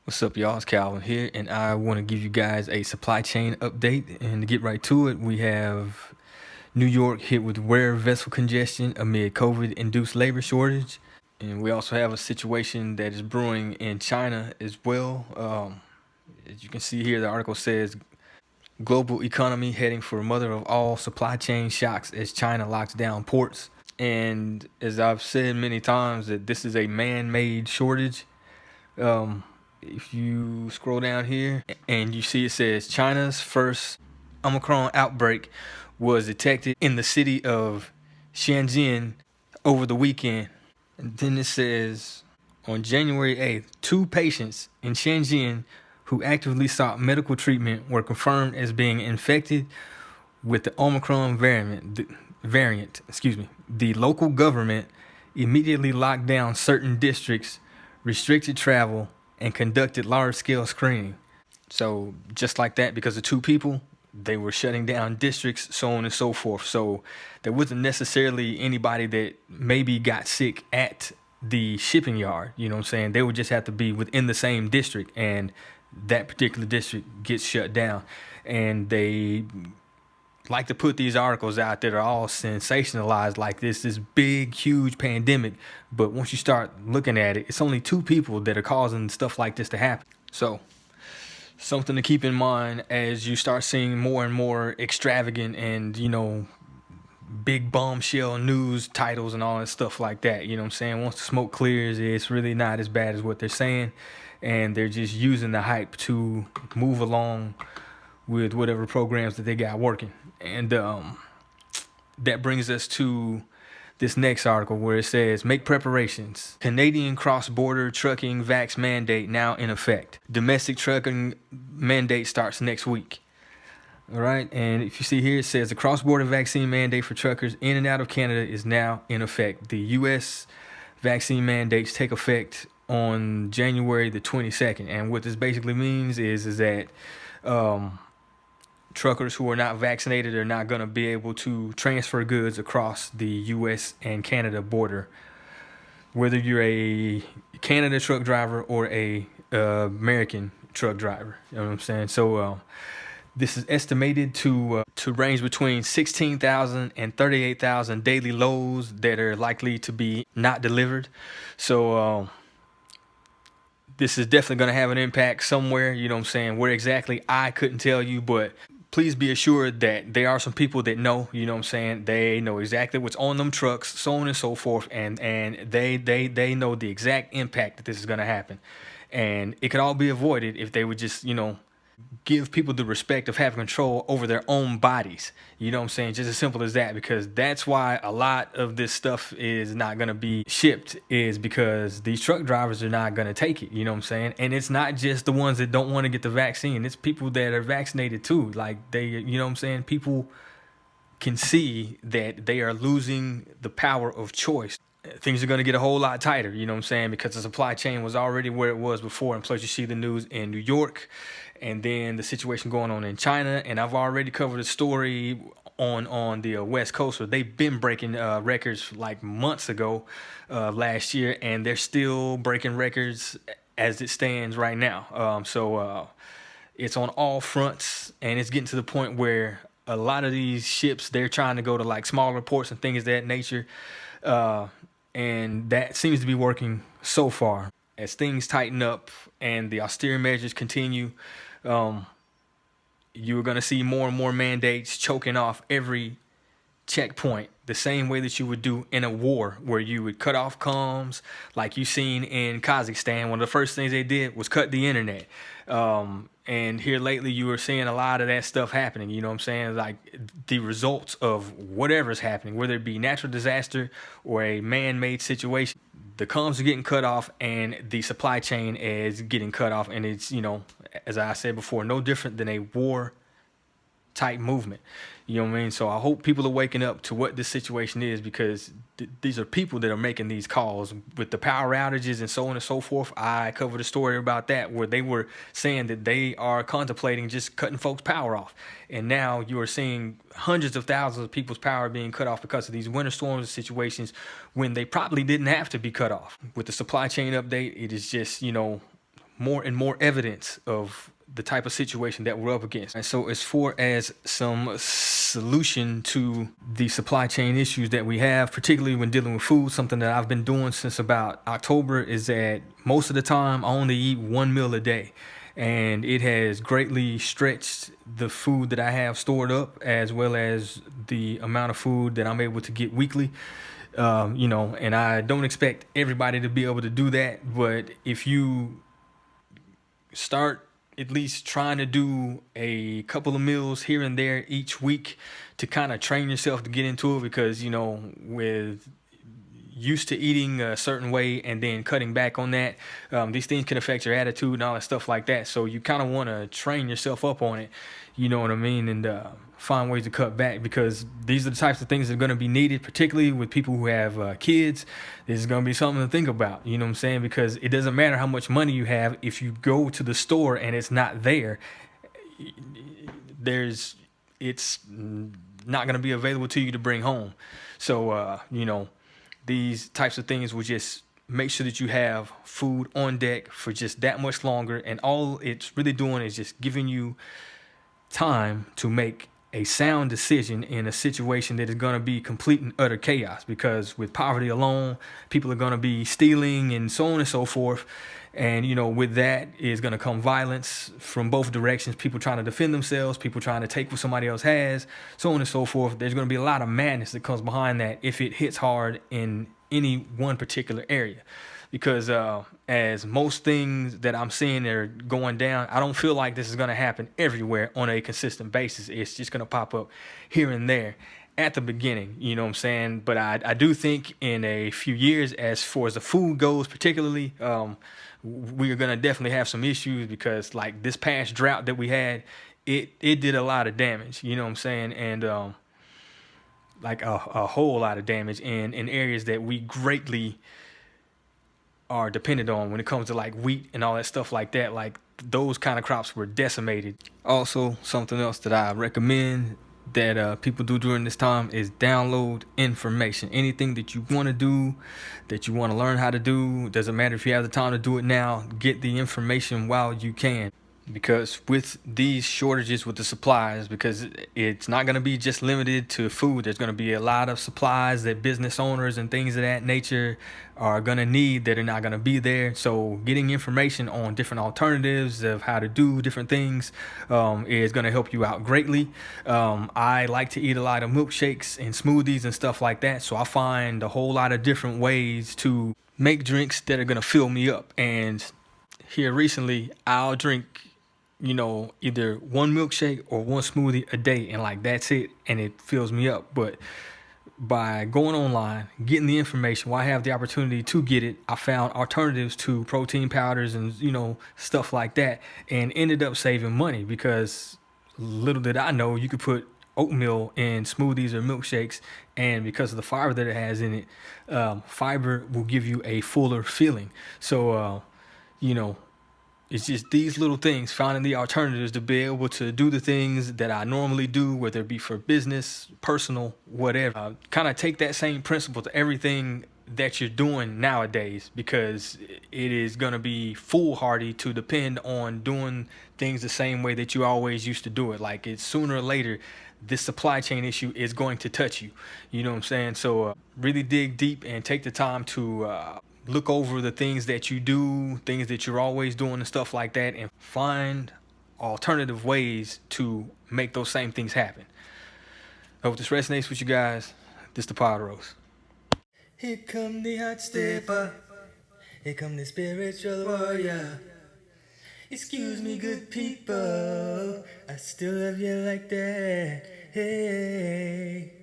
What's up, y'all? It's Calvin here, and I want to give you guys a supply chain update. And to get right to it, we have New York hit with rare vessel congestion amid COVID-induced labor shortage. And we also have a situation that is brewing in China as well. As you can see here, the article says global economy heading for mother of all supply chain shocks as China locks down ports. And as I've said many times, that this is a man-made shortage. If you scroll down here and you see it says China's first Omicron outbreak was detected in the city of Shenzhen over the weekend. And then it says on January 8th, 2 patients in Shenzhen who actively sought medical treatment were confirmed as being infected with the Omicron variant. The local government immediately locked down certain districts, restricted travel, and conducted large-scale screening. So just like that, because of 2 people, they were shutting down districts, so on and so forth. So there wasn't necessarily anybody that maybe got sick at the shipping yard. You know what I'm saying? They would just have to be within the same district, and that particular district gets shut down. And they like to put these articles out that are all sensationalized like this big, huge pandemic. But once you start looking at it, it's only 2 people that are causing stuff like this to happen. So something to keep in mind as you start seeing more and more extravagant and, big bombshell news titles and all that stuff like that. You know what I'm saying? Once the smoke clears, it's really not as bad as what they're saying. And they're just using the hype to move along with whatever programs that they got working. And that brings us to this next article where it says, make preparations. Canadian cross-border trucking vax mandate now in effect. Domestic trucking mandate starts next week. All right. And if you see here, it says the cross-border vaccine mandate for truckers in and out of Canada is now in effect. The U.S. vaccine mandates take effect on January the 22nd. And what this basically means is that truckers who are not vaccinated are not going to be able to transfer goods across the U.S. and Canada border, whether you're a Canada truck driver or a American truck driver. You know what I'm saying? So this is estimated to range between 16,000 and 38,000 daily loads that are likely to be not delivered. So this is definitely going to have an impact somewhere. You know what I'm saying? Where exactly, I couldn't tell you, but please be assured that there are some people that know, you know what I'm saying? They know exactly what's on them trucks, so on and so forth, and they know the exact impact that this is going to happen. And it could all be avoided if they would just, give people the respect of having control over their own bodies. You know what I'm saying? Just as simple as that, because that's why a lot of this stuff is not going to be shipped, is because these truck drivers are not going to take it. You know what I'm saying? And it's not just the ones that don't want to get the vaccine. It's people that are vaccinated too. Like you know what I'm saying? People can see that they are losing the power of choice. Things are going to get a whole lot tighter, you know what I'm saying, because the supply chain was already where it was before. And plus you see the news in New York, and then the situation going on in China. And I've already covered a story on the West Coast where they've been breaking records like months ago, last year, and they're still breaking records as it stands right now. So it's on all fronts, and it's getting to the point where a lot of these ships, they're trying to go to like smaller ports and things of that nature. And that seems to be working so far. As things tighten up and the austere measures continue, you're going to see more and more mandates choking off every checkpoint, the same way that you would do in a war, where you would cut off comms, like you seen in Kazakhstan. One of the first things they did was cut the internet. And here lately you were seeing a lot of that stuff happening. You know what I'm saying? Like the results of whatever's happening, whether it be natural disaster or a man-made situation, the comms are getting cut off and the supply chain is getting cut off. And it's, as I said before, no different than a war type movement. You know what I mean? So I hope people are waking up to what this situation is, because these are people that are making these calls with the power outages and so on and so forth. I covered a story about that where they were saying that they are contemplating just cutting folks' power off. And now you are seeing hundreds of thousands of people's power being cut off because of these winter storms and situations when they probably didn't have to be cut off. With the supply chain update, it is just, more and more evidence of the type of situation that we're up against. And so as far as some solution to the supply chain issues that we have, particularly when dealing with food, something that I've been doing since about October is that most of the time I only eat one meal a day. And it has greatly stretched the food that I have stored up, as well as the amount of food that I'm able to get weekly. And I don't expect everybody to be able to do that, but if you start at least trying to do a couple of meals here and there each week to kind of train yourself to get into it, because with used to eating a certain way and then cutting back on that, these things can affect your attitude and all that stuff like that. So you kind of want to train yourself up on it, you know what I mean, and find ways to cut back, because these are the types of things that are going to be needed, particularly with people who have kids. This is going to be something to think about, you know what I'm saying, because it doesn't matter how much money you have. If you go to the store and it's not there, it's not going to be available to you to bring home. So these types of things will just make sure that you have food on deck for just that much longer, and all it's really doing is just giving you time to make a sound decision in a situation that is going to be complete and utter chaos. Because with poverty alone, people are going to be stealing and so on and so forth, and with that is going to come violence from both directions. People trying to defend themselves, people trying to take what somebody else has, so on and so forth. There's going to be a lot of madness that comes behind that if it hits hard in any one particular area. Because as most things that I'm seeing are going down, I don't feel like this is going to happen everywhere on a consistent basis. It's just going to pop up here and there at the beginning, you know what I'm saying? But I do think in a few years, as far as the food goes particularly, we are going to definitely have some issues, because like this past drought that we had, it did a lot of damage, you know what I'm saying? And like a whole lot of damage in areas that we greatly are dependent on when it comes to like wheat and all that stuff like that. Like those kind of crops were decimated. Also, something else that I recommend that people do during this time is download information. Anything that you want to do, that you want to learn how to do, doesn't matter if you have the time to do it now, get the information while you can. Because with these shortages with the supplies, because it's not going to be just limited to food, there's going to be a lot of supplies that business owners and things of that nature are going to need that are not going to be there. So getting information on different alternatives of how to do different things is going to help you out greatly. I like to eat a lot of milkshakes and smoothies and stuff like that, so I find a whole lot of different ways to make drinks that are going to fill me up. And here recently, I'll drink either one milkshake or one smoothie a day, and like that's it, and it fills me up. But by going online, getting the information, while I have the opportunity to get it, I found alternatives to protein powders and stuff like that, and ended up saving money, because little did I know you could put oatmeal in smoothies or milkshakes, and because of the fiber that it has in it, fiber will give you a fuller feeling. So it's just these little things, finding the alternatives to be able to do the things that I normally do, whether it be for business, personal, whatever. Kind of take that same principle to everything that you're doing nowadays, because it is going to be foolhardy to depend on doing things the same way that you always used to do it. Like, it's sooner or later, this supply chain issue is going to touch you. You know what I'm saying? So really dig deep and take the time to look over the things that you do, things that you're always doing and stuff like that, and find alternative ways to make those same things happen. I hope this resonates with you guys. This the Pod Roast. Here come the hot stepper. Here come the spiritual warrior. Excuse me, good people, I still love you like that. Hey.